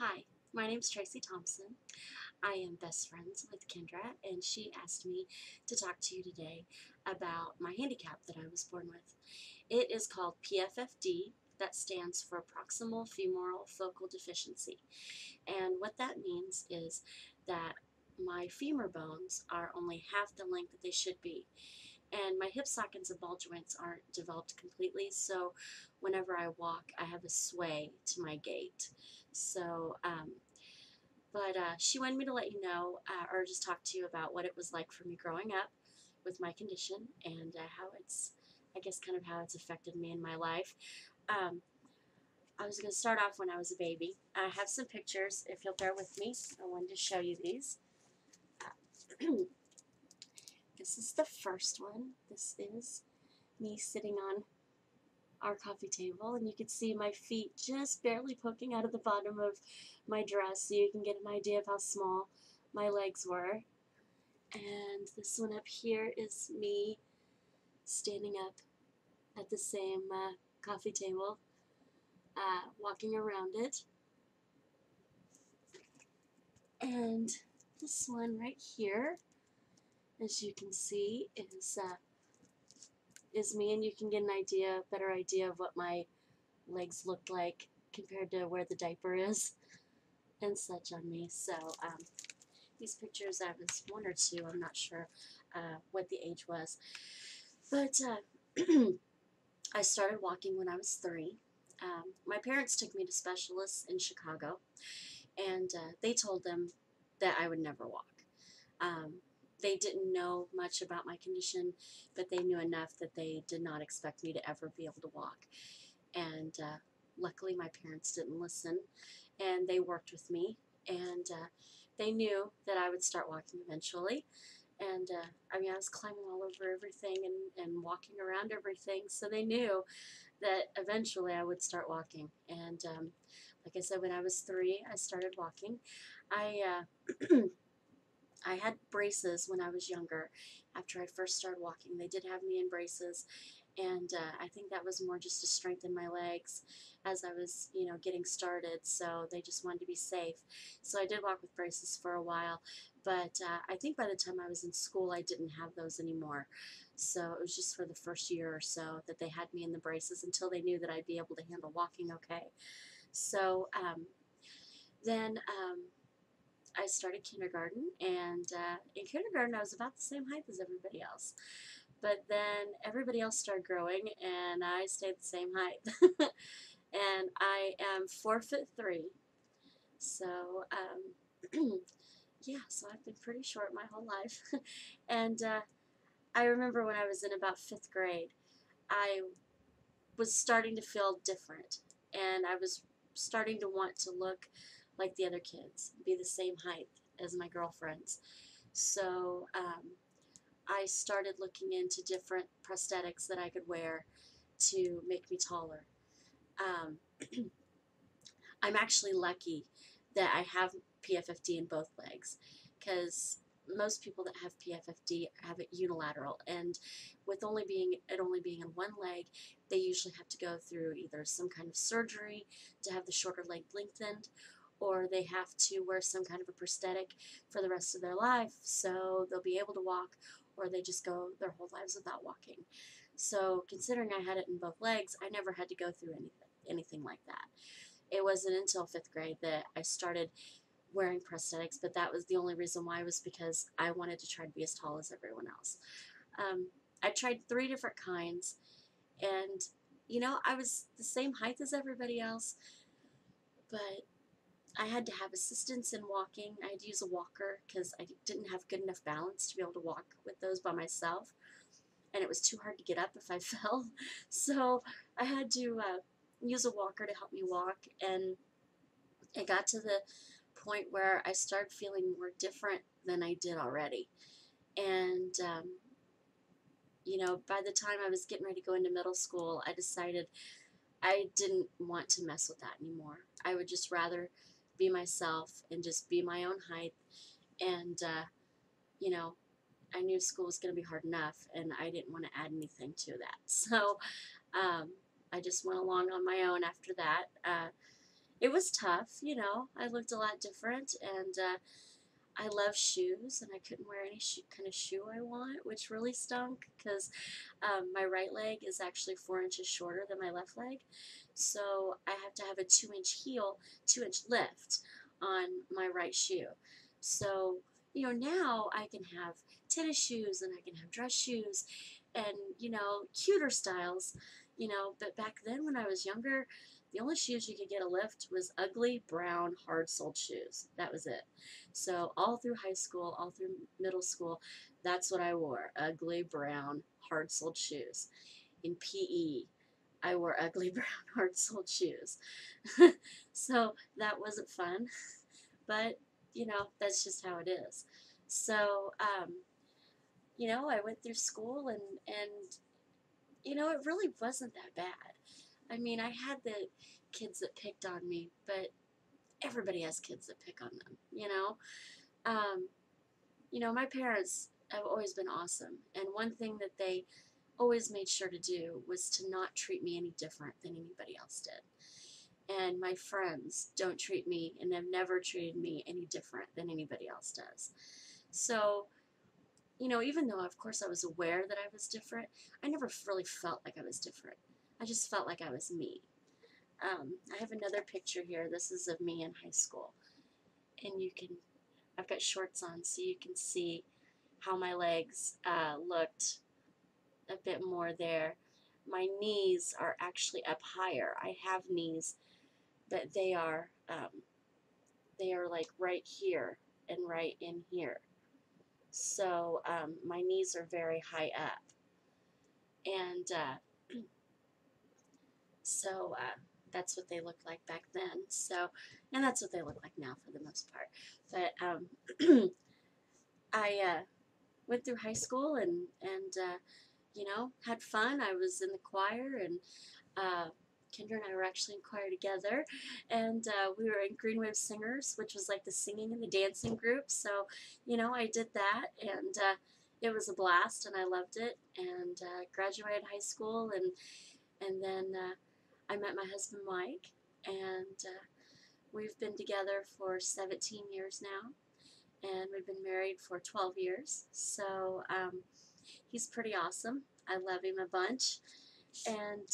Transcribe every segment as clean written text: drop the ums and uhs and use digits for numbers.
Hi, my name's Tracy Thompson. I am best friends with Kendra, and she asked me to talk to you today about my handicap that I was born with. It is called PFFD, that stands for Proximal Femoral Focal Deficiency. And what that means is that my femur bones are only half the length that they should be. And my hip sockets and ball joints aren't developed completely, so whenever I walk, I have a sway to my gait. So, she wanted me to let you know, or just talk to you about what it was like for me growing up with my condition and how it's, I guess, kind of how it's affected me in my life. Um, I was going to start off when I was a baby. I have some pictures, if you'll bear with me. I wanted to show you these. This is the first one. This is me sitting on our coffee table, and you can see my feet just barely poking out of the bottom of my dress, so you can get an idea of how small my legs were. And this one up here is me standing up at the same coffee table, walking around it. And this one right here, as you can see, is me, and you can get an idea, better idea of what my legs looked like compared to where the diaper is and such on me. So these pictures, I was one or two, I'm not sure what the age was, but I started walking when I was 3. My parents took me to specialists in Chicago, and they told them that I would never walk. Um, they didn't know much about my condition, but they knew enough that they did not expect me to ever be able to walk. And luckily, my parents didn't listen, and they worked with me, and they knew that I would start walking eventually. And I mean, I was climbing all over everything and walking around everything, so they knew that eventually I would start walking. And like I said, when I was 3, I started walking. I I had braces when I was younger. After I first started walking, they did have me in braces, and I think that was more just to strengthen my legs as I was, getting started. So they just wanted to be safe. So I did walk with braces for a while, but I think by the time I was in school, I didn't have those anymore. So it was just for the first year or so that they had me in the braces until they knew that I'd be able to handle walking okay. So then I started kindergarten, and in kindergarten I was about the same height as everybody else. But then everybody else started growing, and I stayed the same height. And I am 4'3". So yeah, so I've been pretty short my whole life. And I remember when I was in about 5th grade, I was starting to feel different, and I was starting to want to look like the other kids, be the same height as my girlfriends. So I started looking into different prosthetics that I could wear to make me taller. Um, I'm actually lucky that I have PFFD in both legs, because most people that have PFFD have it unilateral, and with only being in one leg, they usually have to go through either some kind of surgery to have the shorter leg lengthened, or they have to wear some kind of a prosthetic for the rest of their life so they'll be able to walk, or they just go their whole lives without walking. So considering I had it in both legs, I never had to go through anything like that. It wasn't until 5th grade that I started wearing prosthetics, but that was the only reason why, was because I wanted to try to be as tall as everyone else. I tried 3 different kinds, and I was the same height as everybody else, but I had to have assistance in walking. I had to use a walker because I didn't have good enough balance to be able to walk with those by myself, and it was too hard to get up if I fell. So I had to use a walker to help me walk, and it got to the point where I started feeling more different than I did already. And, by the time I was getting ready to go into middle school, I decided I didn't want to mess with that anymore. I would just rather be myself and just be my own height. And, you know, I knew school was going to be hard enough, and I didn't want to add anything to that. So I just went along on my own after that. it was tough, you know. I looked a lot different, and I love shoes, and I couldn't wear any kind of shoe I want, which really stunk because my right leg is actually 4 inches shorter than my left leg. So I have to have a 2-inch heel, 2-inch lift on my right shoe. So, you know, now I can have tennis shoes and I can have dress shoes and, you know, cuter styles, you know, but back then when I was younger, the only shoes you could get a lift was ugly, brown, hard-soled shoes. That was it. So all through high school, all through middle school, that's what I wore, ugly, brown, hard-soled shoes. In PE, I wore ugly, brown, hard-soled shoes. So that wasn't fun, but, you know, that's just how it is. So, you know, I went through school and you know, it really wasn't that bad. I mean, I had the kids that picked on me, but everybody has kids that pick on them, you know? Um, you know, my parents have always been awesome, and one thing that they always made sure to do was to not treat me any different than anybody else did. And my friends don't treat me and have never treated me any different than anybody else does. So, you know, even though, of course, I was aware that I was different, I never really felt like I was different. I just felt like I was me. I have another picture here. This is of me in high school. And you can, I've got shorts on so you can see how my legs looked a bit more there. My knees are actually up higher. I have knees, but they are like right here and right in here. So my knees are very high up. And so that's what they looked like back then. So, and that's what they look like now for the most part. But I went through high school and you know, had fun. I was in the choir, and Kendra and I were actually in choir together, and we were in Green Wave Singers, which was like the singing and the dancing group. So, you know, I did that, and it was a blast, and I loved it. And graduated high school, and then I met my husband Mike, and we've been together for 17 years now, and we've been married for 12 years. So he's pretty awesome. I love him a bunch, and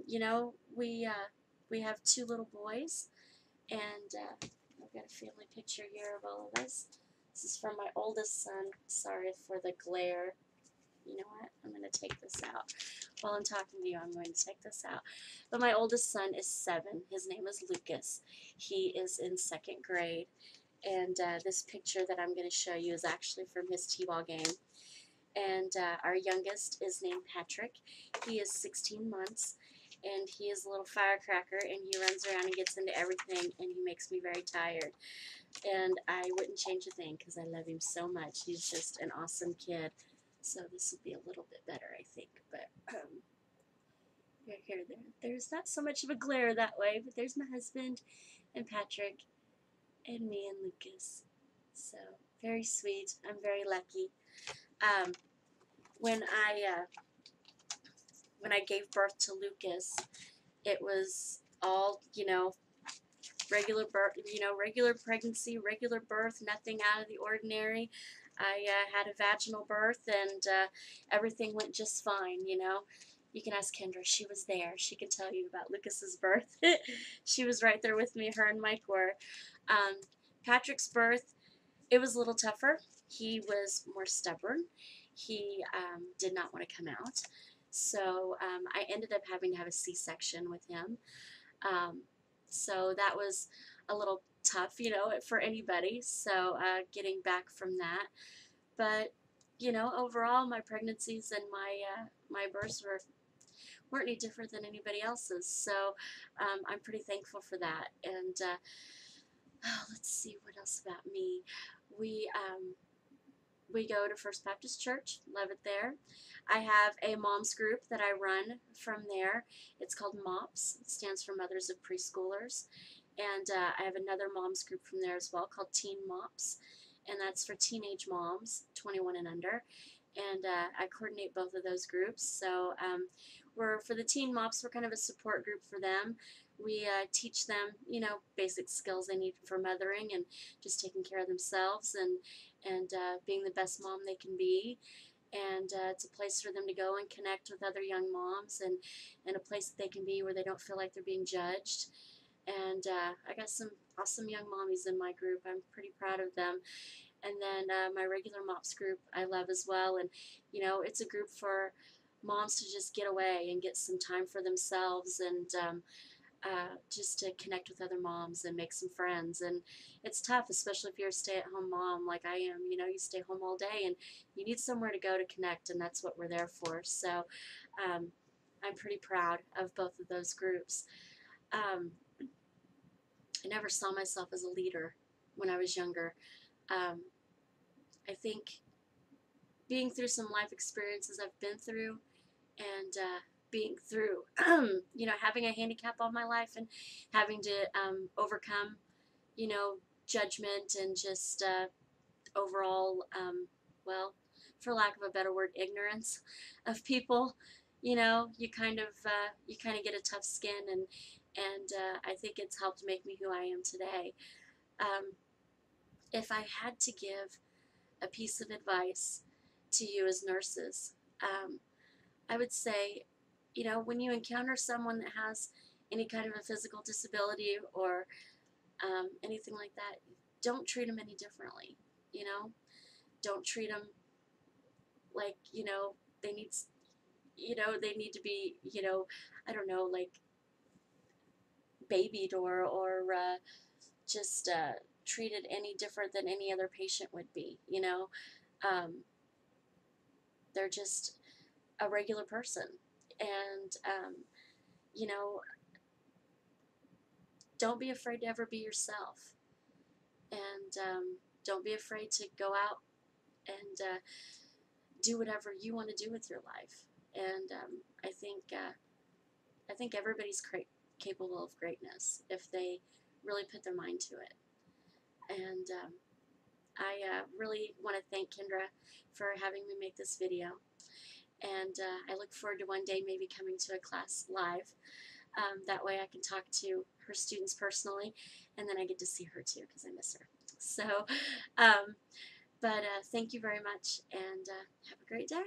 you know, we have 2 little boys, and I've got a family picture here of all of us. This is from my oldest son. Sorry for the glare. You know what? I'm going to take this out. While I'm talking to you, I'm going to take this out. But my oldest son is 7. His name is Lucas. He is in 2nd grade. And this picture that I'm going to show you is actually from his t-ball game. And our youngest is named Patrick. He is 16 months, and he is a little firecracker, and he runs around and gets into everything, and he makes me very tired. And I wouldn't change a thing because I love him so much. He's just an awesome kid. So this will be a little bit better, I think. But here, there's not so much of a glare that way, but there's my husband and Patrick and me and Lucas. So very sweet. I'm very lucky. When I gave birth to Lucas, it was all, you know, regular birth, you know, regular pregnancy, regular birth, nothing out of the ordinary. I had a vaginal birth, and everything went just fine, you know. You can ask Kendra. She was there. She could tell you about Lucas's birth. She was right there with me. Her and Mike were. Patrick's birth, it was a little tougher. He was more stubborn. He did not want to come out. So I ended up having to have a C-section with him. So that was a little tough, you know, for anybody. So getting back from that. But, you know, overall, my pregnancies and my births weren't any different than anybody else's. So I'm pretty thankful for that. And let's see what else about me. We go to First Baptist Church, love it there. I have a mom's group that I run from there. It's called MOPS, it stands for Mothers of Preschoolers. And I have another mom's group from there as well called Teen MOPS, and that's for teenage moms, 21 and under. And I coordinate both of those groups. So we're for the Teen MOPS, we're kind of a support group for them. We teach them, basic skills they need for mothering and just taking care of themselves and being the best mom they can be. And it's a place for them to go and connect with other young moms, and a place that they can be where they don't feel like they're being judged. And I got some awesome young mommies in my group. I'm pretty proud of them. And then my regular MOPS group I love as well. And it's a group for moms to just get away and get some time for themselves, and just to connect with other moms and make some friends. And it's tough, especially if you're a stay-at-home mom like I am. You stay home all day and you need somewhere to go to connect, and that's what we're there for. So I'm pretty proud of both of those groups. Um, I never saw myself as a leader when I was younger. Um, I think being through some life experiences I've been through, and being through, having a handicap all my life and having to overcome, you know, judgment and just overall, well, for lack of a better word, ignorance of people. You kind of get a tough skin, and I think it's helped make me who I am today. Um, if I had to give a piece of advice to you as nurses, I would say, when you encounter someone that has any kind of a physical disability or anything like that, don't treat them any differently. You know, don't treat them like they need, they need to be, I don't know, like babied or just treated any different than any other patient would be. Um, they're just a regular person, and you know, don't be afraid to ever be yourself, and don't be afraid to go out and do whatever you want to do with your life. And I think everybody's capable of greatness if they really put their mind to it. And I really want to thank Kendra for having me make this video. And I look forward to one day maybe coming to a class live. That way I can talk to her students personally, and then I get to see her too because I miss her. So, but thank you very much, and have a great day.